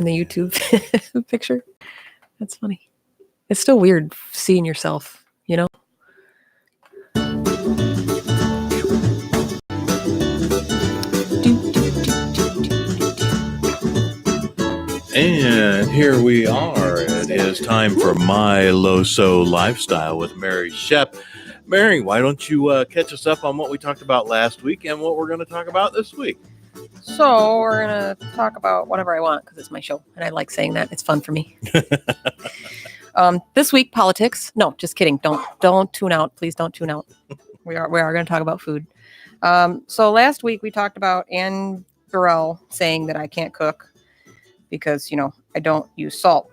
in the YouTube picture. That's funny. It's still weird seeing yourself, you know? And here we are. It is time for My LoSo Lifestyle with Mary Schepp. Mary, why don't you catch us up on what we talked about last week and what we're going to talk about this week? So we're going to talk about whatever I want because it's my show. And I like saying that. It's fun for me. This week, politics. No, just kidding. Don't tune out. Please don't tune out. We are going to talk about food. So last week we talked about Anne Burrell saying that I can't cook because, I don't use salt.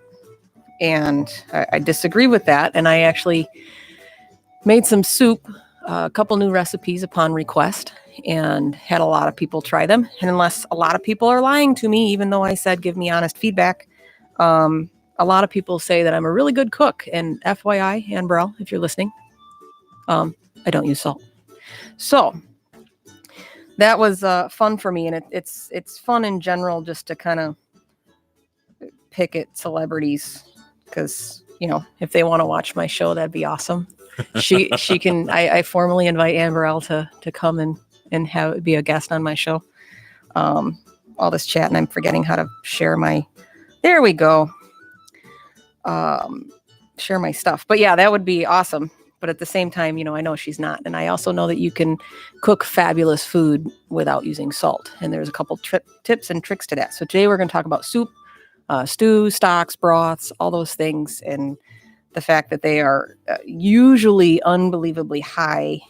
And I disagree with that. And I actually made some soup, a couple new recipes upon request, and had a lot of people try them. And unless a lot of people are lying to me, even though I said give me honest feedback, a lot of people say that I'm a really good cook. And FYI, Anne Burrell, if you're listening, I don't use salt. So that was fun for me. And it's fun in general just to kind of pick at celebrities because, if they want to watch my show, that'd be awesome. She can, I formally invite Anne Burrell to come and have be a guest on my show. All this chat and I'm forgetting how to share there we go. Share my stuff. But yeah, that would be awesome. But at the same time, I know she's not. And I also know that you can cook fabulous food without using salt. And there's a couple tips and tricks to that. So today we're going to talk about soup, stews, stocks, broths, all those things. And the fact that they are usually unbelievably high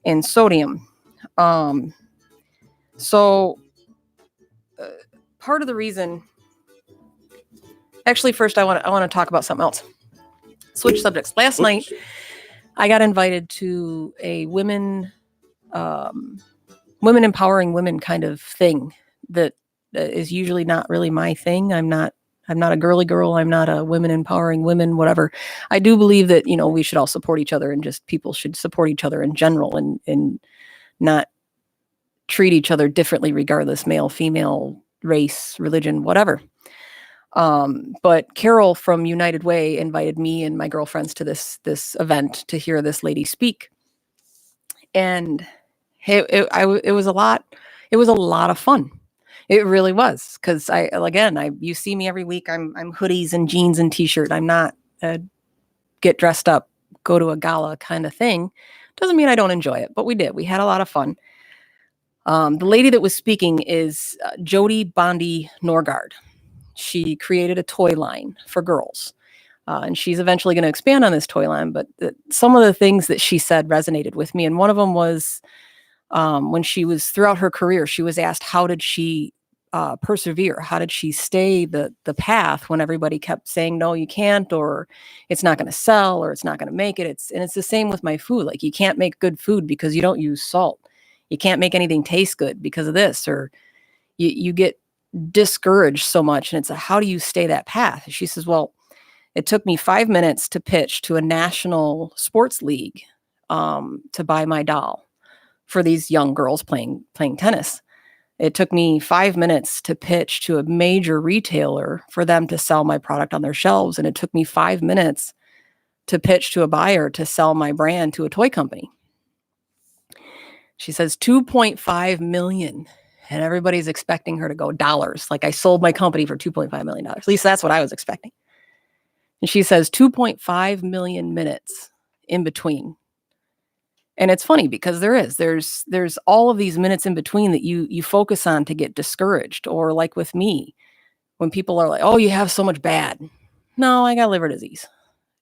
in sodium. So part of the reason, actually, first I want to talk about something else. Switch subjects. Last night, I got invited to a women empowering women kind of thing that is usually not really my thing. I'm not a girly girl. I'm not a women empowering women, whatever. I do believe that, we should all support each other and just people should support each other in general and not treat each other differently, regardless, male, female, race, religion, whatever. But Carol from United Way invited me and my girlfriends to this event to hear this lady speak. And it was a lot of fun. It really was. Cause you see me every week. I'm hoodies and jeans and t-shirt. I'm not a get dressed up, go to a gala kind of thing. Doesn't mean I don't enjoy it, but we did. We had a lot of fun. The lady that was speaking is Jody Bondi Norgard. She created a toy line for girls. And she's eventually going to expand on this toy line. But some of the things that she said resonated with me. And one of them was when she was throughout her career, she was asked, how did she persevere? How did she stay the path when everybody kept saying, no, you can't, or it's not going to sell, or it's not going to make it. It's the same with my food. Like, you can't make good food because you don't use salt. You can't make anything taste good because of this, or you get discouraged so much. And it's how do you stay that path? She says, well, it took me 5 minutes to pitch to a national sports league to buy my doll for these young girls playing tennis. It took me 5 minutes to pitch to a major retailer for them to sell my product on their shelves. And it took me 5 minutes to pitch to a buyer to sell my brand to a toy company. She says 2.5 million. And everybody's expecting her to go dollars. Like, I sold my company for $2.5 million. At least that's what I was expecting. And she says 2.5 million minutes in between. And it's funny because there's all of these minutes in between that you focus on to get discouraged. Or like with me, when people are like, oh, you have so much bad. No, I got liver disease.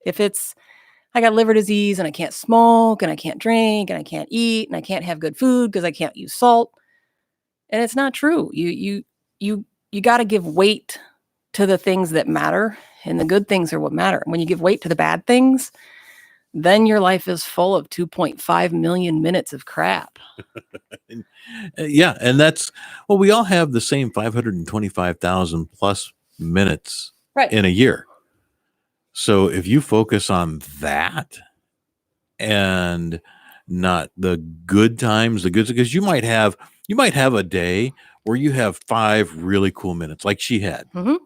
I got liver disease and I can't smoke and I can't drink and I can't eat and I can't have good food because I can't use salt. And it's not true. You got to give weight to the things that matter, and the good things are what matter. When you give weight to the bad things, then your life is full of 2.5 million minutes of crap. Yeah. And we all have the same 525,000 plus minutes in a year. So if you focus on that and not the good times, because you might have a day where you have 5 really cool minutes like she had. Mm-hmm.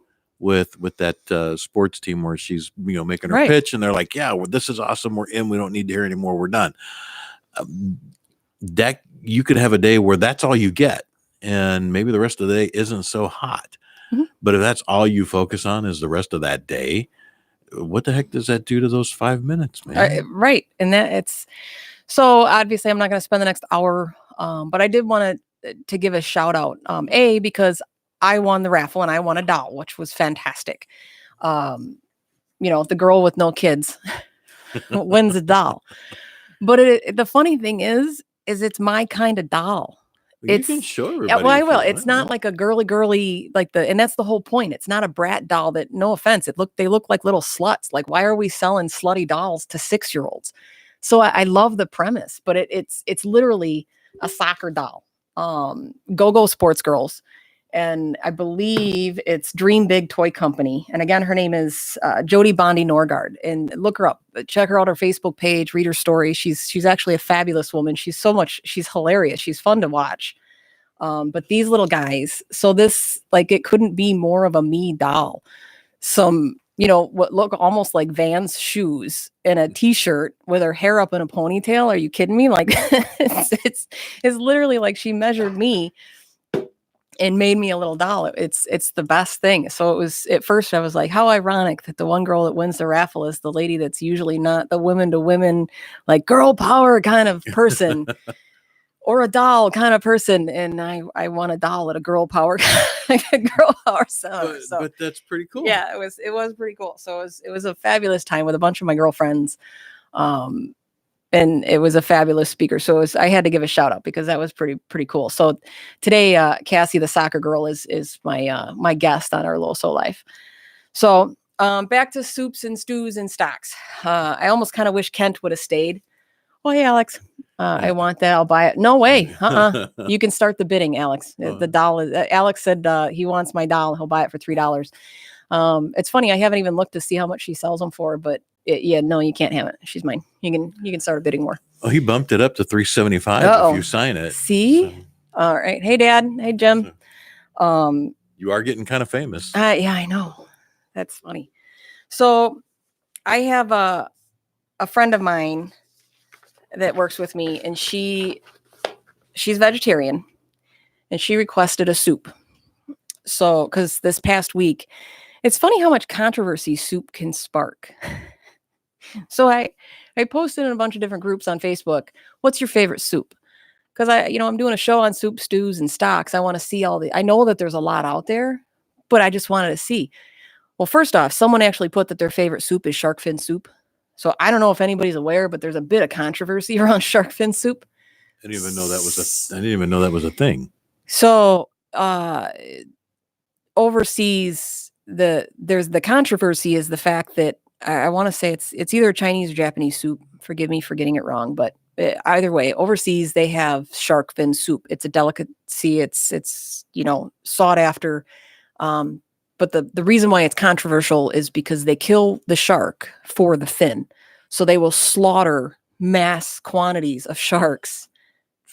with that sports team where she's making her Right. pitch, and they're like, yeah, well, this is awesome, we're in, we don't need to hear anymore, we're done. That you could have a day where that's all you get, and maybe the rest of the day isn't so hot. Mhm. But if that's all you focus on is the rest of that day, what the heck does that do to those 5 minutes, man? Right. And that it's so obviously I'm not going to spend the next hour, but I did want to give a shout out, because I won the raffle and I won a doll, which was fantastic. The girl with no kids wins a doll. But the funny thing is it's my kind of doll. You can show Yeah, everybody. well, I if you will. want, It's not like a girly, and that's the whole point. It's not a brat doll that, no offense, they look like little sluts. Like, why are we selling slutty dolls to 6-year-olds? So I love the premise, but it's literally a soccer doll. Go Sports Girls. And I believe it's Dream Big Toy Company. And again, her name is Jody Bondi Norgard. And look her up. Check her out, her Facebook page, read her story. She's actually a fabulous woman. She's hilarious. She's fun to watch. But these little guys, so this, it couldn't be more of a me doll. Some, what look almost like Vans shoes and a t-shirt with her hair up in a ponytail. Are you kidding me? Like it's literally like she measured me and made me a little doll. It's the best thing. So it was, at first I was like, how ironic that the one girl that wins the raffle is the lady that's usually not the women to women, like girl power kind of person or a doll kind of person. And I won a doll at a girl power center. But that's pretty cool. Yeah, it was pretty cool. So it was a fabulous time with a bunch of my girlfriends. And it was a fabulous speaker. So I had to give a shout out because that was pretty cool. So today, Cassie, the soccer girl, is my guest on our LoSo Life. So back to soups and stews and stocks. I almost kind of wish Kent would have stayed. Oh, hey, Alex, I want that. I'll buy it. No way. You can start the bidding, Alex. The doll is, Alex said he wants my doll. He'll buy it for $3. It's funny. I haven't even looked to see how much she sells them for, but no, you can't have it. She's mine. You can start a bidding war. Oh, he bumped it up to $375 if you sign it. See? So. All right. Hey, Dad. Hey, Jim. You are getting kind of famous. Yeah, I know. That's funny. So I have a friend of mine that works with me, and she's vegetarian, and she requested a soup. So, because this past week, it's funny how much controversy soup can spark. So I posted in a bunch of different groups on Facebook, what's your favorite soup? Because I'm doing a show on soup, stews, and stocks. I want to see I know that there's a lot out there, but I just wanted to see. Well, first off, someone actually put that their favorite soup is shark fin soup. So I don't know if anybody's aware, but there's a bit of controversy around shark fin soup. I didn't even know that was a thing. So overseas, the controversy is the fact that I want to say it's either Chinese or Japanese soup. Forgive me for getting it wrong, but either way, overseas they have shark fin soup. It's a delicacy. It's sought after. But the reason why it's controversial is because they kill the shark for the fin. So they will slaughter mass quantities of sharks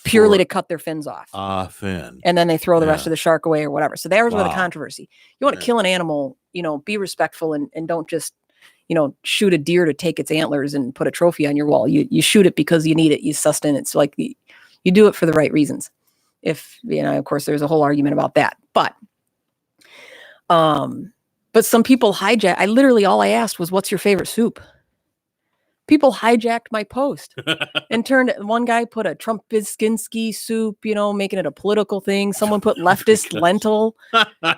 purely to cut their fins off. Fin. And then they throw the rest of the shark away or whatever. So there's where the controversy. You want to kill an animal, be respectful and don't just, shoot a deer to take its antlers and put a trophy on your wall. You shoot it because you need it. You sustenance. Like you do it for the right reasons. If, of course, there's a whole argument about that. But some people hijack. All I asked was, what's your favorite soup? People hijacked my post and one guy put a Trump Biskinski soup, making it a political thing. Someone put leftist lentil.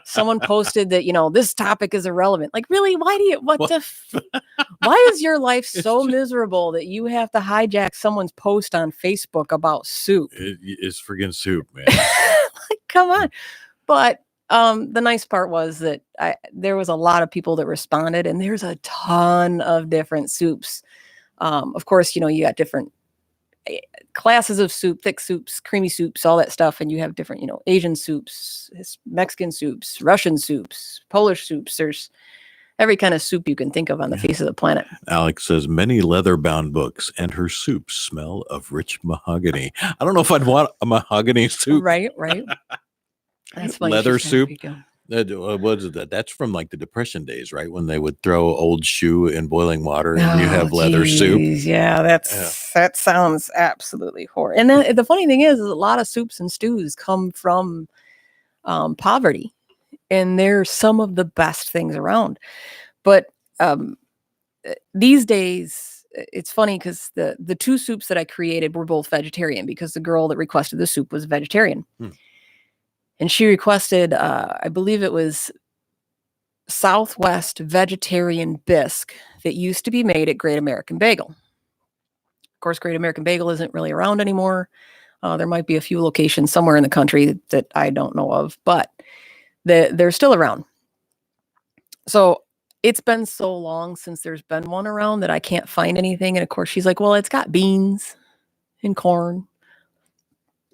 Someone posted that, this topic is irrelevant. Like, really? Why is your life so miserable that you have to hijack someone's post on Facebook about soup? It's friggin' soup, man. Like, come on. But the nice part was that there was a lot of people that responded, and there's a ton of different soups. Of course, you got different classes of soup, thick soups, creamy soups, all that stuff. And you have different, Asian soups, Mexican soups, Russian soups, Polish soups. There's every kind of soup you can think of on the face of the planet. Alex says many leather-bound books and her soups smell of rich mahogany. I don't know if I'd want a mahogany soup. Right. That's funny. Leather soup. What is that? That's from like the Depression days, right? When they would throw old shoe in boiling water and you have leather soup. Yeah, that sounds absolutely horrible. And then the funny thing is a lot of soups and stews come from poverty, and they're some of the best things around. But these days, it's funny because the two soups that I created were both vegetarian because the girl that requested the soup was a vegetarian. And she requested, I believe it was Southwest vegetarian bisque that used to be made at Great American Bagel. Of course, Great American Bagel isn't really around anymore. There might be a few locations somewhere in the country that I don't know of, but they're still around. So it's been so long since there's been one around that I can't find anything. And of course, she's like, well, it's got beans and corn.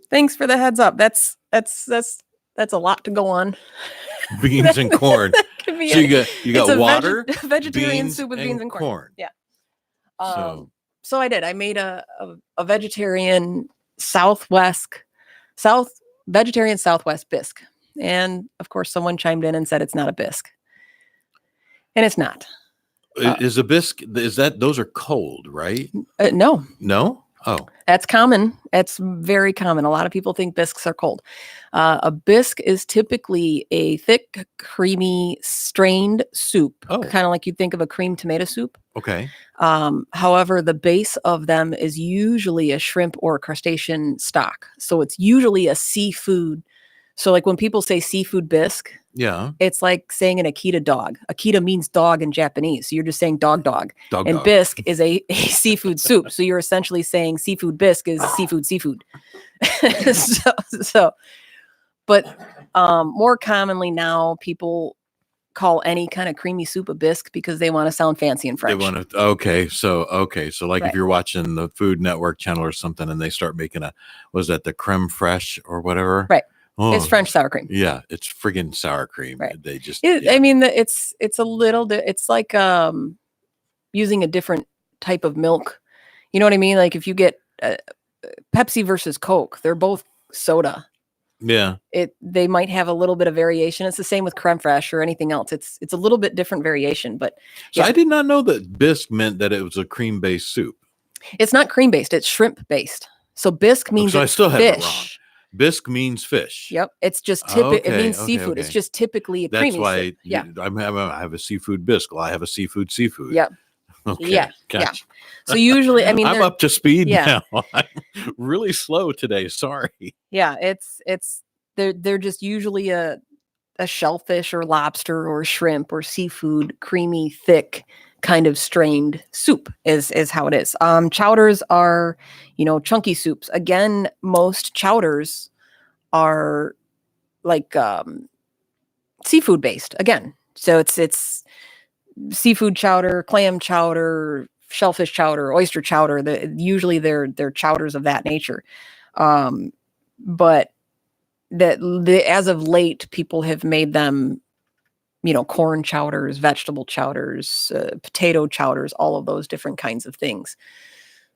Thanks for the heads up. That's a lot to go on. Beans and corn. So you got water, vegetarian soup with beans and corn. Yeah. So I did. I made a vegetarian vegetarian Southwest bisque, and of course, someone chimed in and said it's not a bisque, and it's not. Is a bisque? Those are cold, right? No. Oh, that's common. That's very common. A lot of people think bisques are cold. A bisque is typically a thick, creamy, strained soup, kind of like you'd think of a cream tomato soup. Okay. However, the base of them is usually a shrimp or a crustacean stock. So it's usually a seafood. So like when people say seafood bisque, it's like saying an Akita dog. Akita means dog in Japanese. So you're just saying dog. And bisque is a seafood soup. So you're essentially saying seafood bisque is seafood. But more commonly now people call any kind of creamy soup a bisque because they want to sound fancy in French. They want to, so like if you're watching the Food Network channel or something and they start making the creme fraiche or whatever? Right. Oh, it's French sour cream. Yeah, it's friggin' sour cream. Right. They just. I mean, it's a little. It's like using a different type of milk. You know what I mean? Like if you get Pepsi versus Coke, they're both soda. Yeah. They might have a little bit of variation. It's the same with creme fraiche or anything else. It's a little bit different variation, but. So I did not know that bisque meant that it was a cream-based soup. It's not cream-based. It's shrimp-based. So bisque means so I still have it wrong. Bisque means fish. Yep. It's just it means seafood. Okay. It's just typically a creamy soup. Yeah. I have a seafood bisque. Well, I have a seafood. Yep. Okay. Yeah. Gotcha. Yeah. So usually, I mean, I'm up to speed now. I'm really slow today. Sorry. Yeah. They're just usually a shellfish or lobster or shrimp or seafood, creamy, thick, kind of strained soup is how it is. Chowders are, chunky soups. Again, most chowders are like seafood based again. So it's seafood chowder, clam chowder, shellfish chowder, oyster chowder. Usually they're chowders of that nature. But as of late, people have made them, corn chowders, vegetable chowders, potato chowders, all of those different kinds of things.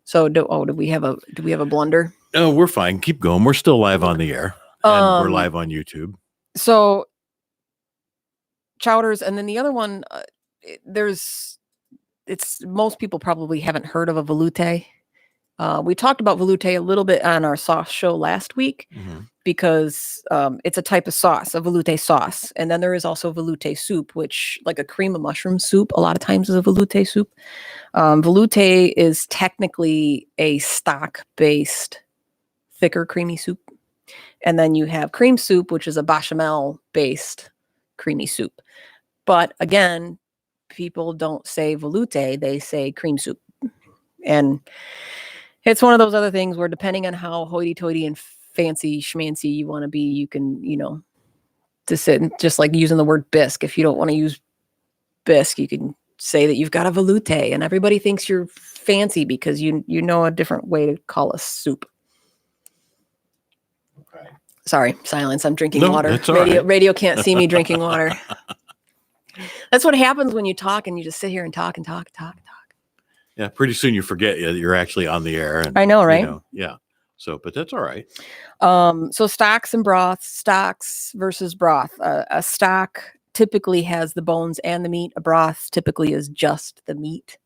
So do we have a blunder? No, we're fine. Keep going. We're still live on the air and we're live on YouTube. So chowders. And then the other one, most people probably haven't heard of a velouté. We talked about velouté a little bit on our sauce show last week because it's a type of sauce, a velouté sauce. And then there is also velouté soup, which like a cream of mushroom soup, a lot of times is a velouté soup. Velouté is technically a stock-based, thicker, creamy soup. And then you have cream soup, which is a bechamel-based creamy soup. But again, people don't say velouté, they say cream soup. And it's one of those other things where depending on how hoity-toity and fancy schmancy you want to be, you can, to sit and just like using the word bisque. If you don't want to use bisque, you can say that you've got a velouté and everybody thinks you're fancy because you know a different way to call a soup. Okay. Sorry, silence. I'm drinking water. Radio can't see me drinking water. That's what happens when you talk and you just sit here and talk and talk and talk and talk. Yeah, pretty soon you forget that you're actually on the air. And, I know, right? Yeah. So, but that's all right. So stocks and broths, stocks versus broth. A stock typically has the bones and the meat. A broth typically is just the meat,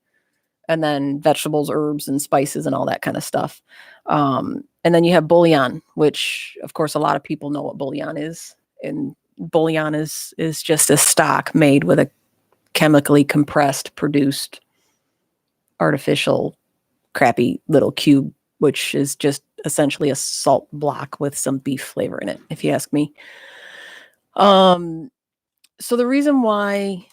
and then vegetables, herbs, and spices and all that kind of stuff. And then you have bouillon, which of course a lot of people know what bouillon is. And bouillon is just a stock made with a chemically compressed, produced, artificial, crappy little cube, which is just essentially a salt block with some beef flavor in it, if you ask me. So the reason why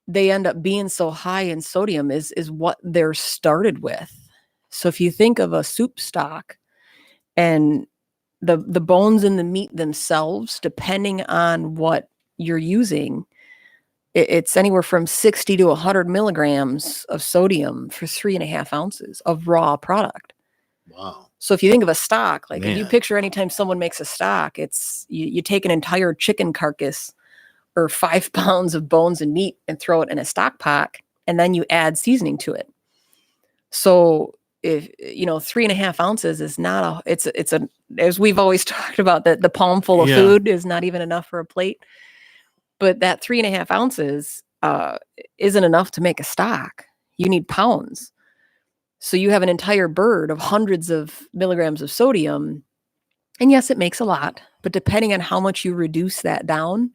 they end up being so high in sodium is what they're started with. So if you think of a soup stock and the bones and the meat themselves, depending on what you're using, it's anywhere from 60 to 100 milligrams of sodium for 3.5 ounces of raw product. Wow. So if you think of a stock, like if you Man. picture anytime someone makes a stock, it's you take an entire chicken carcass or 5 pounds of bones and meat and throw it in a stock pot, and then you add seasoning to it. So if 3.5 ounces is not it's a, as we've always talked about, that the palmful of food is not even enough for a plate. But that 3.5 ounces isn't enough to make a stock. You need pounds. So you have an entire bird of hundreds of milligrams of sodium. And yes, it makes a lot, but depending on how much you reduce that down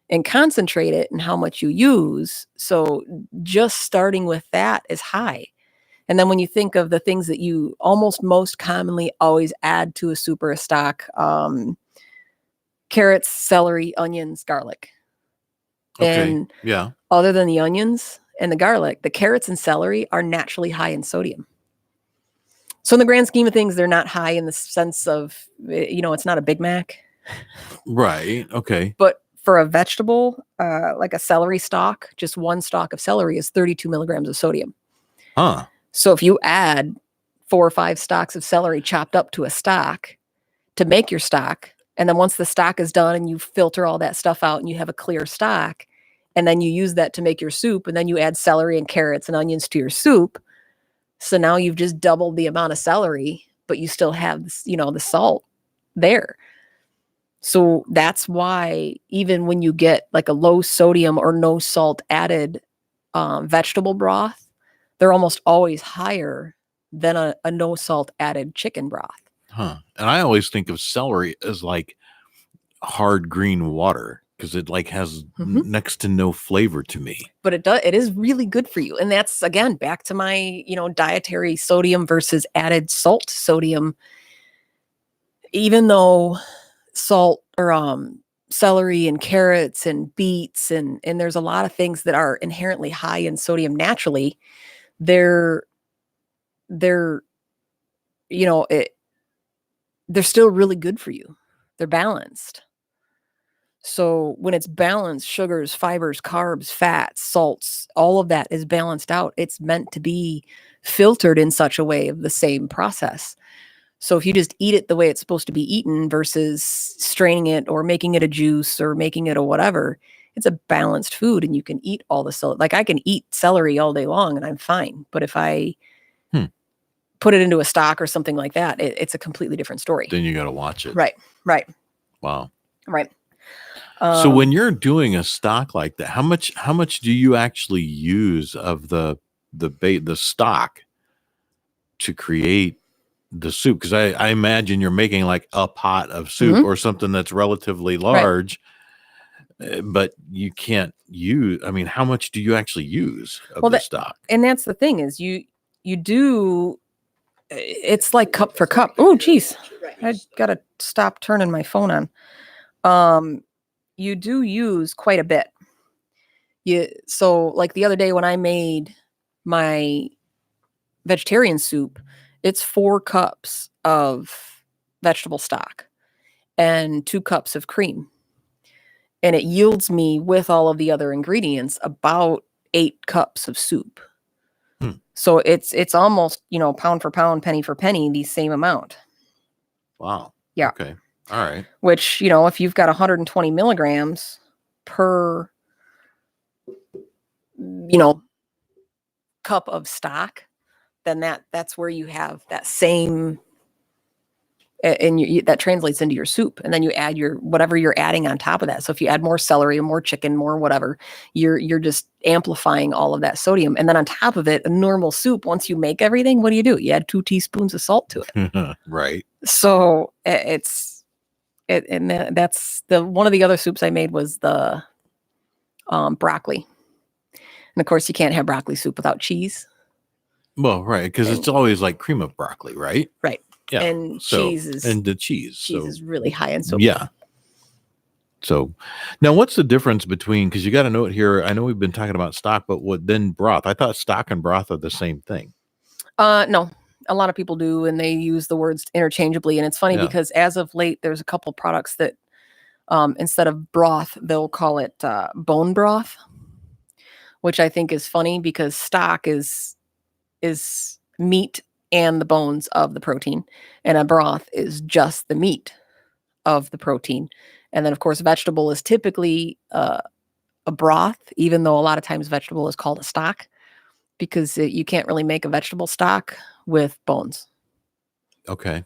and concentrate it and how much you use. So just starting with that is high. And then when you think of the things that you almost most commonly always add to a soup or a stock, carrots, celery, onions, garlic. Okay. And yeah. Other than the onions and the garlic, the carrots and celery are naturally high in sodium. So in the grand scheme of things, they're not high in the sense of, it's not a Big Mac. Right. Okay. But for a vegetable, like a celery stalk, just one stalk of celery is 32 milligrams of sodium. Huh. So if you add 4 or 5 stalks of celery chopped up to a stock to make your stock, and then once the stock is done and you filter all that stuff out and you have a clear stock, and then you use that to make your soup, and then you add celery and carrots and onions to your soup. So now you've just doubled the amount of celery, but you still have this, the salt there. So that's why even when you get like a low sodium or no salt added vegetable broth, they're almost always higher than a no salt added chicken broth. Huh. And I always think of celery as like hard green water because it like has next to no flavor to me. But it is really good for you. And that's, again, back to my, dietary sodium versus added salt sodium. Even though salt or celery and carrots and beets and there's a lot of things that are inherently high in sodium naturally, they're they're still really good for you. They're balanced. So when it's balanced, sugars, fibers, carbs, fats, salts, all of that is balanced out. It's meant to be filtered in such a way of the same process. So if you just eat it the way it's supposed to be eaten versus straining it or making it a juice or making it a whatever, it's a balanced food and you can eat all the celery. Like I can eat celery all day long and I'm fine. But if I put it into a stock or something like that, it's a completely different story. Then you got to watch it. Right. Wow. Right. So when you're doing a stock like that, how much do you actually use of the stock to create the soup? Because I imagine you're making like a pot of soup or something that's relatively large, but you can't use. I mean, how much do you actually use of the stock? And that's the thing is you do. It's like cup for cup. Oh, geez, I gotta stop turning my phone on. You do use quite a bit. So like the other day when I made my vegetarian soup, it's 4 cups of vegetable stock and 2 cups of cream. And it yields me, with all of the other ingredients, about 8 cups of soup. So it's almost, pound for pound, penny for penny, the same amount. Wow. Yeah. Okay. All right. Which, if you've got 120 milligrams per, cup of stock, then that's where you have that same and that translates into your soup, and then you add your whatever you're adding on top of that. So if you add more celery or more chicken, more whatever, you're just amplifying all of that sodium. And then on top of it, a normal soup, once you make everything, what do? You add 2 teaspoons of salt to it. Right. So that's the one of the other soups I made was the broccoli, and of course you can't have broccoli soup without cheese. Well, right, because it's always like cream of broccoli, right? Right. Yeah. And cheese is really high in sodium. Yeah. So now what's the difference between, because you got to know it here. I know we've been talking about stock, but what then broth? I thought stock and broth are the same thing. No, a lot of people do, and they use the words interchangeably. And it's funny because as of late, there's a couple products that instead of broth, they'll call it bone broth, which I think is funny because stock is meat and the bones of the protein, and a broth is just the meat of the protein. And then of course vegetable is typically a broth, even though a lot of times vegetable is called a stock, because you can't really make a vegetable stock with bones. Okay.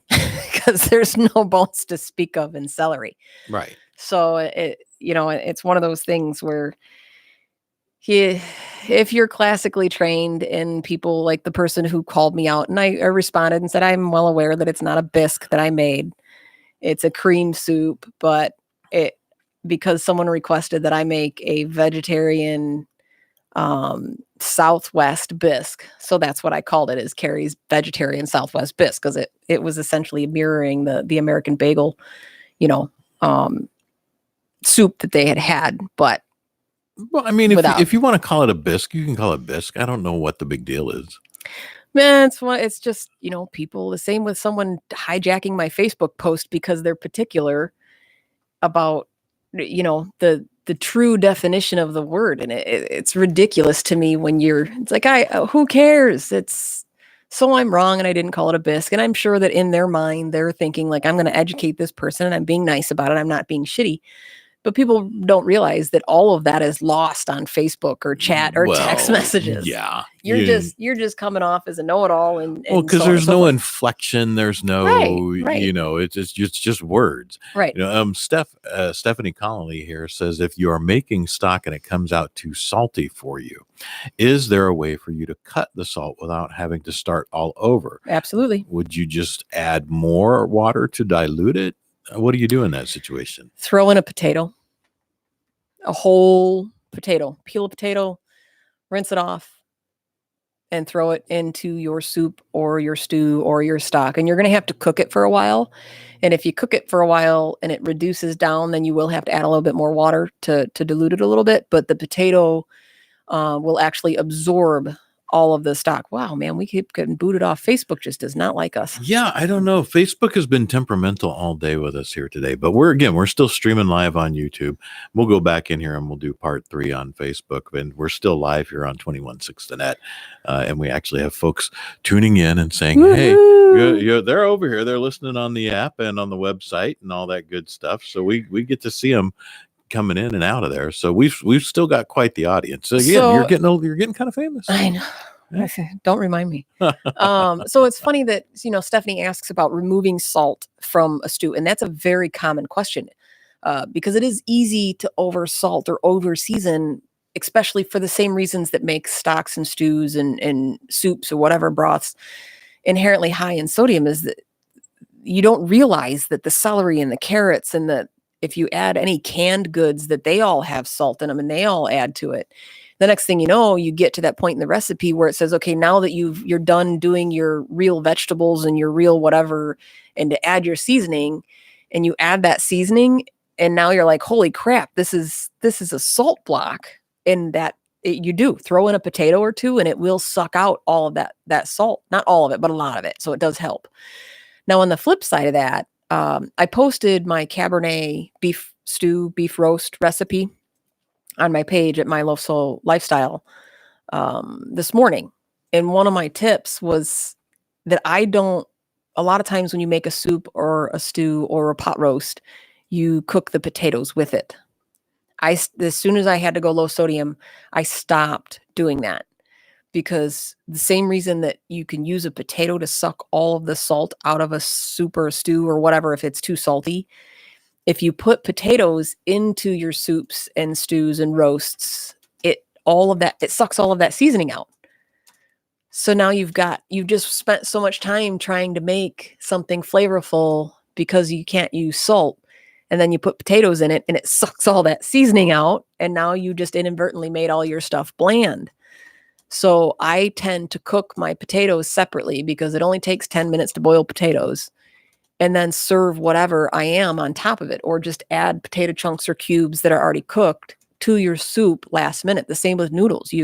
Because there's no bones to speak of in celery. Right. So it's one of those things where if you're classically trained, and people like the person who called me out, and I responded and said, I'm well aware that it's not a bisque that I made. It's a cream soup, but because someone requested that I make a vegetarian Southwest bisque. So that's what I called it, is Carrie's vegetarian Southwest bisque, because it was essentially mirroring the American bagel, soup that they had, but well, I mean, if you want to call it a bisque, you can call it bisque. I don't know what the big deal is. Man, it's just, people, the same with someone hijacking my Facebook post because they're particular about, the true definition of the word. And it's ridiculous to me when it's like, who cares? So I'm wrong and I didn't call it a bisque. And I'm sure that in their mind, they're thinking like, I'm going to educate this person and I'm being nice about it. I'm not being shitty. But people don't realize that all of that is lost on Facebook or chat or text messages. Yeah. You're just coming off as a know-it-all, and because there's no inflection, there's no right. It's just words. Right. Stephanie Connolly here says, if you are making stock and it comes out too salty for you, is there a way for you to cut the salt without having to start all over? Absolutely. Would you just add more water to dilute it? What do you do in that situation? Throw in a potato, a whole potato, peel a potato, rinse it off, and throw it into your soup or your stew or your stock. And you're going to have to cook it for a while. And if you cook it for a while and it reduces down, then you will have to add a little bit more water to dilute it a little bit. But the potato will actually absorb all of the stock. Wow, man, we keep getting booted off. Facebook just does not like us. Yeah, I don't know. Facebook has been temperamental all day with us here today, but we're still streaming live on YouTube. We'll go back in here and we'll do part 3 on Facebook, and we're still live here on 216 the Net. And we actually have folks tuning in and saying, woo-hoo! Hey, they're over here. They're listening on the app and on the website and all that good stuff. So we get to see them coming in and out of there. So we've still got quite the audience. So again, you're getting kind of famous. I know. Yeah. Don't remind me. So it's funny that Stephanie asks about removing salt from a stew, and that's a very common question because it is easy to over salt or over season, especially for the same reasons that make stocks and stews and soups or whatever broths inherently high in sodium, is that you don't realize that the celery and the carrots and if you add any canned goods, that they all have salt in them and they all add to it. The next thing you know, you get to that point in the recipe where it says, okay, now that you're done doing your real vegetables and your real whatever, and to add your seasoning, and you add that seasoning, and now you're like, holy crap, this is a salt block. And you do throw in a potato or two and it will suck out all of that salt. Not all of it, but a lot of it. So it does help. Now, on the flip side of that, I posted my Cabernet beef stew, beef roast recipe on my page at My LoSo Lifestyle this morning. And one of my tips was that a lot of times when you make a soup or a stew or a pot roast, you cook the potatoes with it. As soon as I had to go low sodium, I stopped doing that because the same reason that you can use a potato to suck all of the salt out of a soup or a stew or whatever if it's too salty, if you put potatoes into your soups and stews and roasts, it sucks all of that seasoning out. So now you've just spent so much time trying to make something flavorful because you can't use salt. And then you put potatoes in it and it sucks all that seasoning out. And now you just inadvertently made all your stuff bland. So I tend to cook my potatoes separately because it only takes 10 minutes to boil potatoes, and then serve whatever I am on top of it, or just add potato chunks or cubes that are already cooked to your soup last minute. The same with noodles.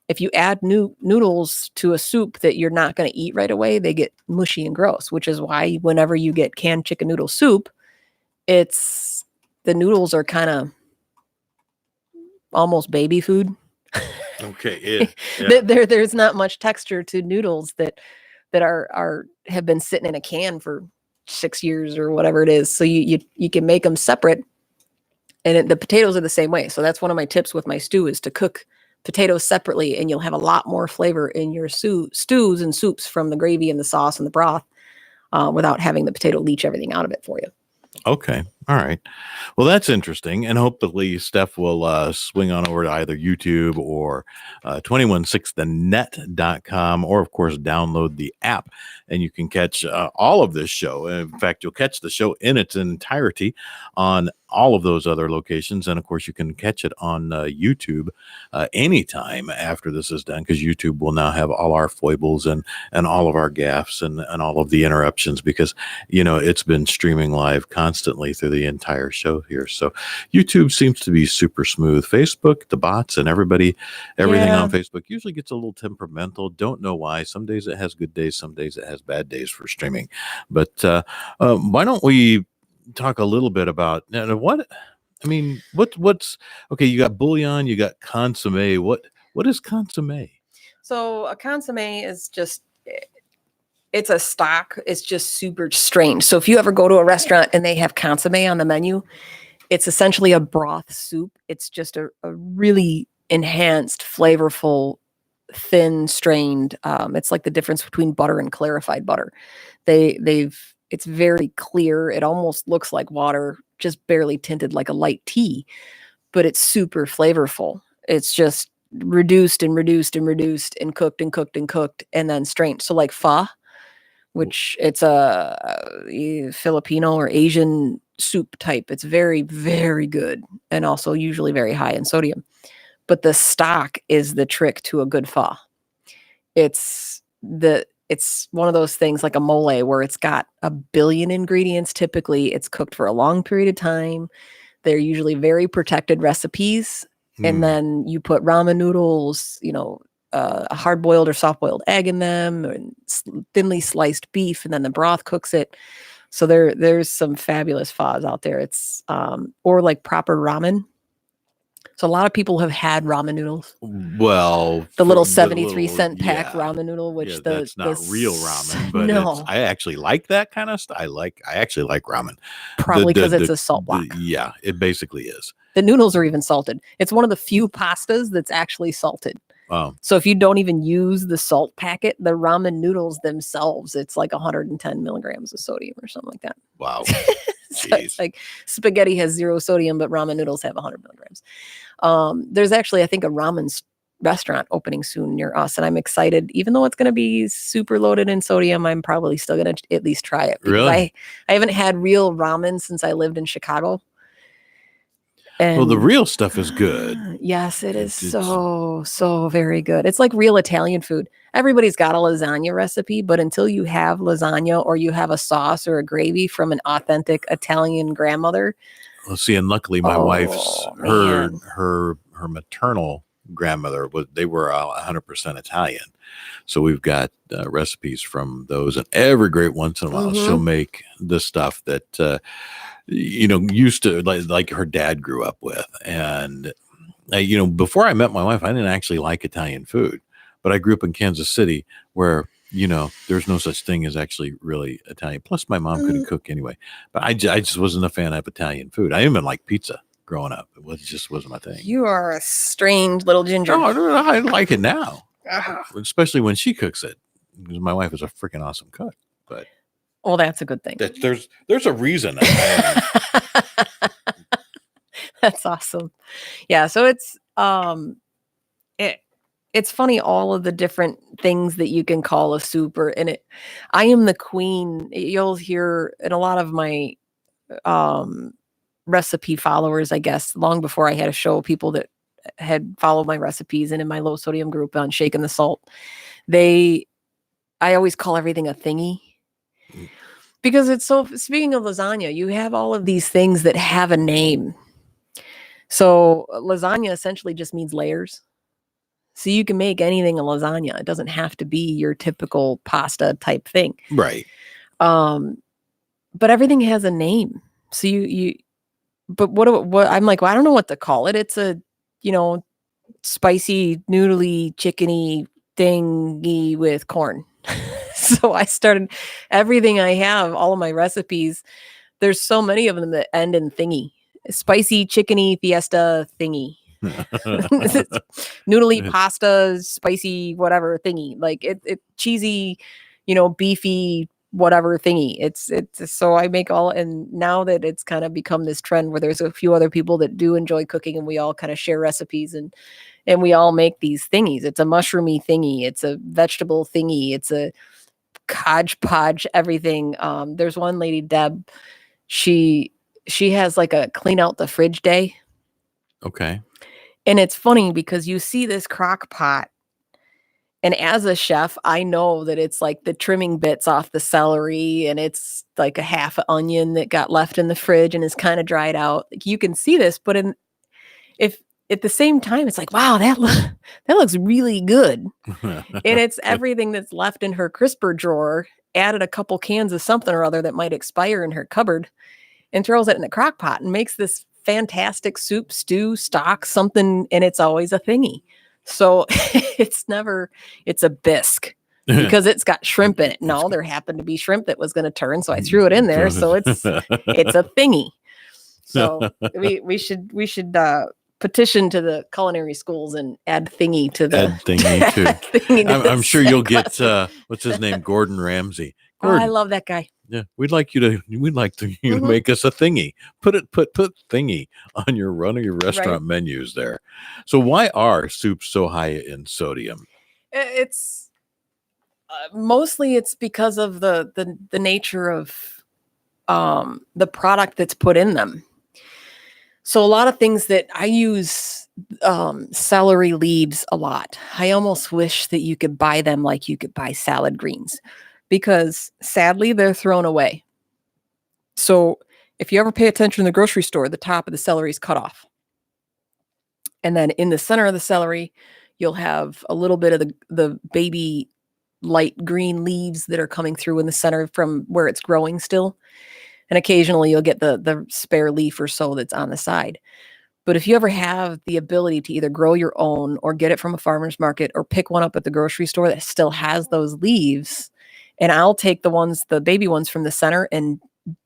If you add new noodles to a soup that you're not going to eat right away, they get mushy and gross, which is why whenever you get canned chicken noodle soup, the noodles are kind of almost baby food. Okay. Yeah. There's not much texture to noodles that have been sitting in a can for 6 years or whatever it is. So you can make them separate, and the potatoes are the same way. So that's one of my tips with my stew is to cook potatoes separately, and you'll have a lot more flavor in your stews and soups from the gravy and the sauce and the broth without having the potato leach everything out of it for you. Okay. All right. Well, that's interesting. And hopefully Steph will swing on over to either YouTube or 216thenet.com, or, of course, download the app, and you can catch all of this show. In fact, you'll catch the show in its entirety on all of those other locations. And, of course, you can catch it on YouTube anytime after this is done, because YouTube will now have all our foibles and all of our gaffes and all of the interruptions, because, it's been streaming live constantly through the entire show here. So YouTube seems to be super smooth. Facebook, the bots and everything on Facebook usually gets a little temperamental. Don't know why. Some days it has good days, some days it has bad days for streaming. But why don't we talk a little bit about what's okay? You got bouillon, you got consomme. What is consomme? So a consomme is just, it's a stock. It's just super strange. So if you ever go to a restaurant and they have consomme on the menu, it's essentially a broth soup. It's just a really enhanced, flavorful, thin strained. It's like the difference between butter and clarified butter. It's very clear. It almost looks like water, just barely tinted like a light tea, but it's super flavorful. It's just reduced and reduced and reduced and cooked and cooked and cooked and then strained. So like pho, which it's a Filipino or Asian soup type. It's very, very good, and also usually very high in sodium. But the stock is the trick to a good pho. It's one of those things like a mole where it's got a billion ingredients. Typically, it's cooked for a long period of time. They're usually very protected recipes. And then you put ramen noodles, a hard-boiled or soft-boiled egg in them, and thinly sliced beef, and then the broth cooks it. So there's some fabulous phos out there. It's or like proper ramen. So a lot of people have had ramen noodles. Well, the little 73-cent pack ramen noodle, which that's not real ramen, but I actually like that kind of stuff. I actually like ramen. Probably because it's a salt block. Yeah, it basically is. The noodles are even salted. It's one of the few pastas that's actually salted. So if you don't even use the salt packet, the ramen noodles themselves, it's like 110 milligrams of sodium or something like that. Wow. So it's like spaghetti has 0 sodium, but ramen noodles have 100 milligrams. There's actually, I think, a ramen restaurant opening soon near us, and I'm excited. Even though it's going to be super loaded in sodium, I'm probably still going to at least try it. Really? I haven't had real ramen since I lived in Chicago. And the real stuff is good. Yes, it is so very good. It's like real Italian food. Everybody's got a lasagna recipe, but until you have lasagna or you have a sauce or a gravy from an authentic Italian grandmother. Well, see, and luckily my wife's her maternal grandmother they were 100% Italian. So we've got recipes from those, and every great once in a while she'll make the stuff that used to like her dad grew up with. And before I met my wife, I didn't actually like Italian food, but I grew up in Kansas City where there's no such thing as actually really Italian. Plus my mom couldn't cook anyway, but I just wasn't a fan of Italian food. I even liked pizza growing up. It just wasn't my thing. You are a strange little ginger. Oh, I like it now. especially when she cooks it. Because my wife is a freaking awesome cook. But well, that's a good thing. There's a reason. That's awesome. Yeah. So it's funny, all of the different things that you can call a soup, I am the queen. You'll hear in a lot of my recipe followers, I guess, long before I had a show, people that had followed my recipes and in my low sodium group on Shaking the Salt, I always call everything a thingy. Because speaking of lasagna, you have all of these things that have a name. So lasagna essentially just means layers. So you can make anything a lasagna. It doesn't have to be your typical pasta type thing. Right. But everything has a name. So but what I'm like, well, I don't know what to call it. It's a, spicy, noodly, chickeny thingy with corn. So I started everything I have, all of my recipes. There's so many of them that end in thingy. Spicy, chickeny, fiesta, thingy. Noodly pasta, spicy, whatever thingy. Like it cheesy, beefy, whatever thingy. It's so I make all, and now that it's kind of become this trend where there's a few other people that do enjoy cooking and we all kind of share recipes and we all make these thingies. It's a mushroomy thingy. It's a vegetable thingy. It's a hodgepodge everything. There's one lady, Deb, she has like a clean out the fridge day. Okay. And it's funny because you see this crock pot, and as a chef, I know that it's like the trimming bits off the celery, and it's like a half onion that got left in the fridge and is kind of dried out. Like you can see this, but if at the same time, it's like, wow, that looks really good. And it's everything that's left in her crisper drawer, added a couple cans of something or other that might expire in her cupboard, and throws it in the crock pot and makes this fantastic soup, stew, stock, something, and it's always a thingy. So it's a bisque because it's got shrimp in it. No, there happened to be shrimp that was going to turn, so I threw it in there. So it's a thingy. So we should petition to the culinary schools and add thingy to the thingy too. Thingy I'm sure you'll get what's his name, Gordon Ramsay. Gordon, I love that guy. Yeah, we'd like you to make us a thingy. Put thingy on your restaurant menus there. So why are soups so high in sodium? It's mostly it's because of the nature of the product that's put in them. So a lot of things that I use, celery leaves a lot. I almost wish that you could buy them like you could buy salad greens, because sadly they're thrown away. So if you ever pay attention in the grocery store, the top of the celery is cut off. And then in the center of the celery, you'll have a little bit of the baby light green leaves that are coming through in the center from where it's growing still. And occasionally you'll get the spare leaf or so that's on the side. But if you ever have the ability to either grow your own or get it from a farmer's market or pick one up at the grocery store that still has those leaves, and I'll take the baby ones from the center and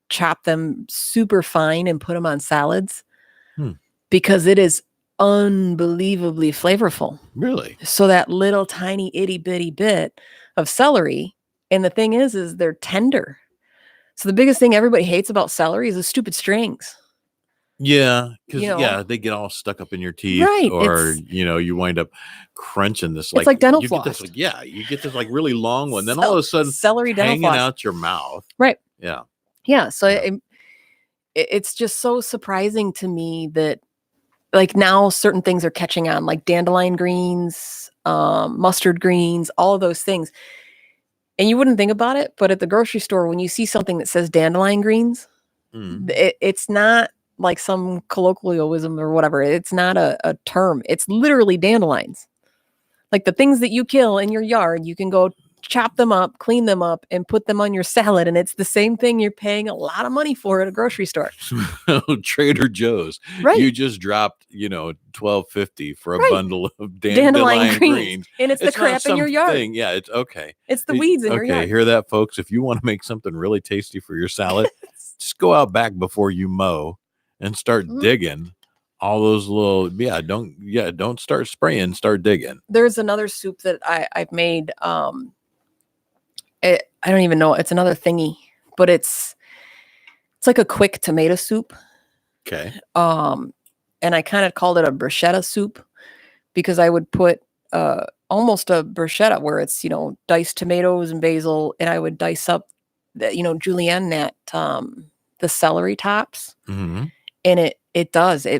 chop them super fine and put them on salads because it is unbelievably flavorful. Really? So that little tiny itty bitty bit of celery, and the thing is they're tender. So the biggest thing everybody hates about celery is the stupid strings. Yeah, because they get all stuck up in your teeth, right? Or you wind up crunching this. It's like dental floss. You get this like really long one, then all of a sudden celery hanging out your mouth. Right. Yeah. So it's just so surprising to me that like now certain things are catching on, like dandelion greens, mustard greens, all of those things. And you wouldn't think about it, but at the grocery store, when you see something that says dandelion greens, it's not like some colloquialism or whatever. It's not a term. It's literally dandelions. Like the things that you kill in your yard, you can go chop them up, clean them up, and put them on your salad. And it's the same thing you're paying a lot of money for at a grocery store. Trader Joe's. Right. You just dropped, $12.50 for a bundle of dandelion greens. And it's the crap in your yard. Yeah, it's okay. It's the weeds in your yard. Okay, hear that, folks? If you want to make something really tasty for your salad, just go out back before you mow and start digging all those little, don't start spraying, start digging. There's another soup that I've made. I don't even know. It's another thingy, but it's like a quick tomato soup. Okay. And I kind of called it a bruschetta soup because I would put almost a bruschetta where it's, diced tomatoes and basil, and I would dice up, julienne, that the celery tops, Mm-hmm. and it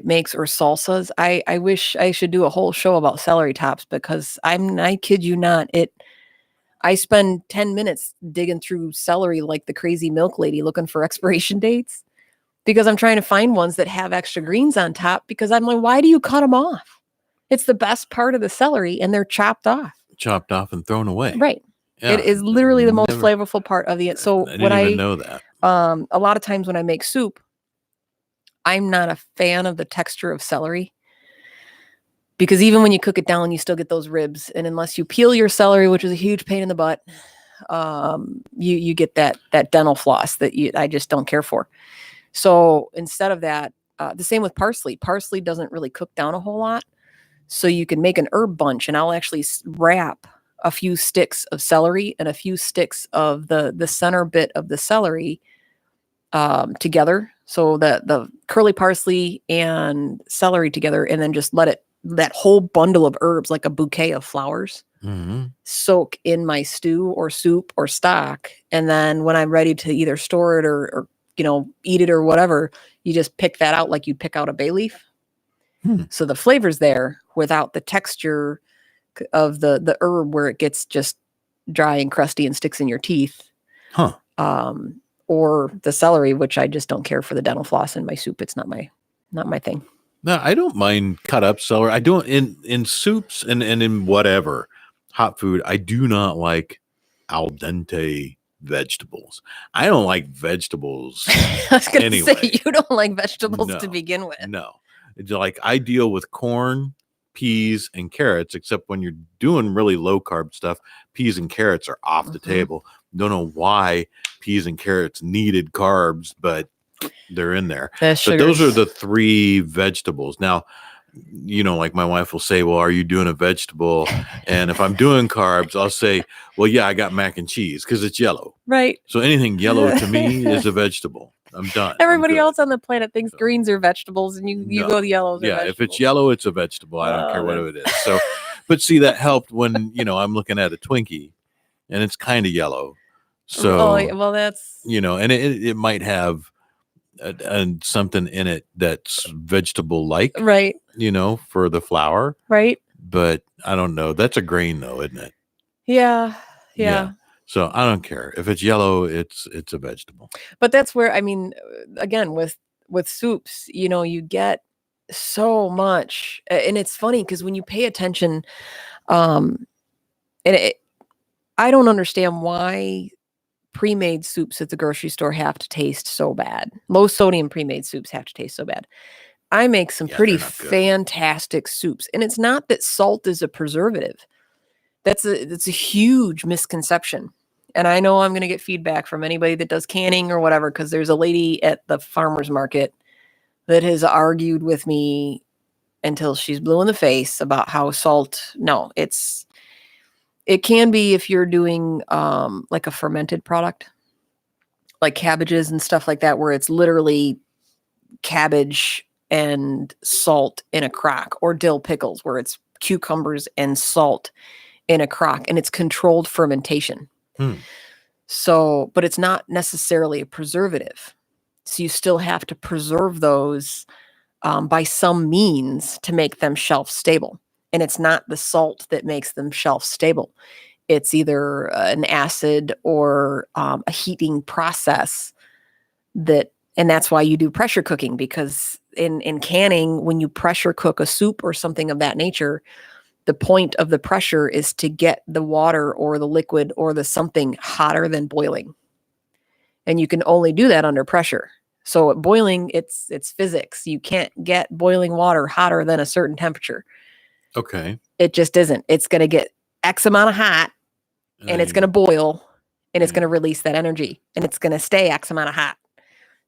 makes, or salsas. I wish I should do a whole show about celery tops because I kid you not, I spend 10 minutes digging through celery like the crazy milk lady looking for expiration dates because I'm trying to find ones that have extra greens on top because I'm like, why do you cut them off? It's the best part of the celery and they're chopped off. Chopped off and thrown away. Right. Yeah, it is literally the most flavorful part of the. So I didn't even know that. A lot of times when I make soup, I'm not a fan of the texture of celery because even when you cook it down, you still get those ribs. And unless you peel your celery, which is a huge pain in the butt, you get that dental floss that I just don't care for. So instead of that, the same with parsley. Parsley doesn't really cook down a whole lot. So you can make an herb bunch, and I'll actually wrap a few sticks of celery and a few sticks of the center bit of the celery together. So the curly parsley and celery together, and then just let that whole bundle of herbs, like a bouquet of flowers, soak in my stew or soup or stock. And then when I'm ready to either store it or eat it or whatever, you just pick that out like you pick out a bay leaf. So the flavor's there without the texture of the herb where it gets just dry and crusty and sticks in your teeth. Or the celery, which I just don't care for the dental floss in my soup. It's not my thing. No, I don't mind cut up celery. I don't in soups and in whatever hot food. I do not like al dente vegetables. I don't like vegetables. I was going to say, you don't like vegetables to begin with. No. It's like I deal with corn, peas, and carrots, except when you're doing really low carb stuff, peas and carrots are off the table. Don't know why peas and carrots needed carbs, but they're in there. But those are the three vegetables. Now, like my wife will say, well, are you doing a vegetable? And if I'm doing carbs, I'll say, well, yeah, I got mac and cheese because it's yellow. Right. So anything yellow to me is a vegetable. I'm done. Everybody else on the planet thinks greens are vegetables, and you go the yellows. Yeah, if it's yellow, it's a vegetable. I don't care what it is. So, but see, that helped when I'm looking at a Twinkie, and it's kind of yellow. So, well, that's and it might have something in it that's vegetable like, right? For the flour, right? But I don't know. That's a grain, though, isn't it? Yeah. So I don't care if it's yellow; it's a vegetable. But that's where again with soups, you get so much, and it's funny because when you pay attention, I don't understand why pre-made soups at the grocery store have to taste so bad. Low sodium pre-made soups have to taste so bad. I make some pretty fantastic soups, and it's not that salt is a preservative. That's a huge misconception. And I know I'm going to get feedback from anybody that does canning or whatever, because there's a lady at the farmer's market that has argued with me until she's blue in the face about how salt. No, it can be if you're doing like a fermented product, like cabbages and stuff like that, where it's literally cabbage and salt in a crock, or dill pickles where it's cucumbers and salt in a crock, and it's controlled fermentation. So, but it's not necessarily a preservative. So you still have to preserve those by some means to make them shelf stable. And it's not the salt that makes them shelf stable. It's either an acid or a heating process and that's why you do pressure cooking, because in canning, when you pressure cook a soup or something of that nature, the point of the pressure is to get the water or the liquid or the something hotter than boiling. And you can only do that under pressure. So at boiling, it's physics. You can't get boiling water hotter than a certain temperature. Okay. It just isn't. It's going to get X amount of hot, and it's going to boil, and it's going to release that energy, and it's going to stay X amount of hot.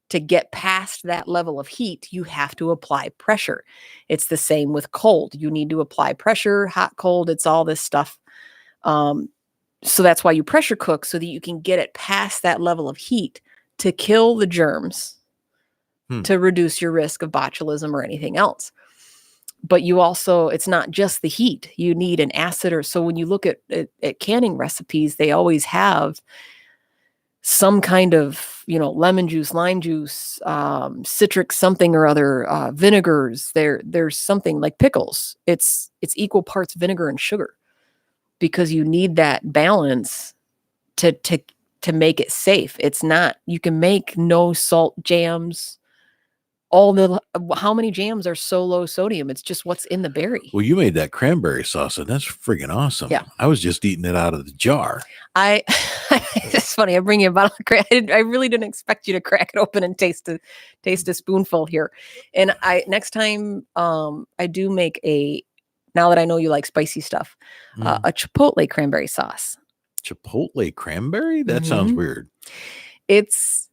to get past that level of heat, you have to apply pressure. It's the same with cold. You need to apply pressure, hot, cold. It's all this stuff. So that's why you pressure cook, so that you can get it past that level of heat to kill the germs, to reduce your risk of botulism or anything else. But you also, it's not just the heat. You need an acid, or so when you look at canning recipes, they always have some kind of, lemon juice, lime juice, citric something or other, vinegars. There's something like pickles. It's equal parts vinegar and sugar, because you need that balance to make it safe. It's not, you can make no salt jams. How many jams are so low sodium? It's just what's in the berry. Well, you made that cranberry sauce, and that's friggin' awesome. Yeah. I was just eating it out of the jar. It's funny. I bring you a bottle of I really didn't expect you to crack it open and taste a spoonful here. And next time, I do make now that I know you like spicy stuff, a chipotle cranberry sauce. Chipotle cranberry? That sounds weird. It's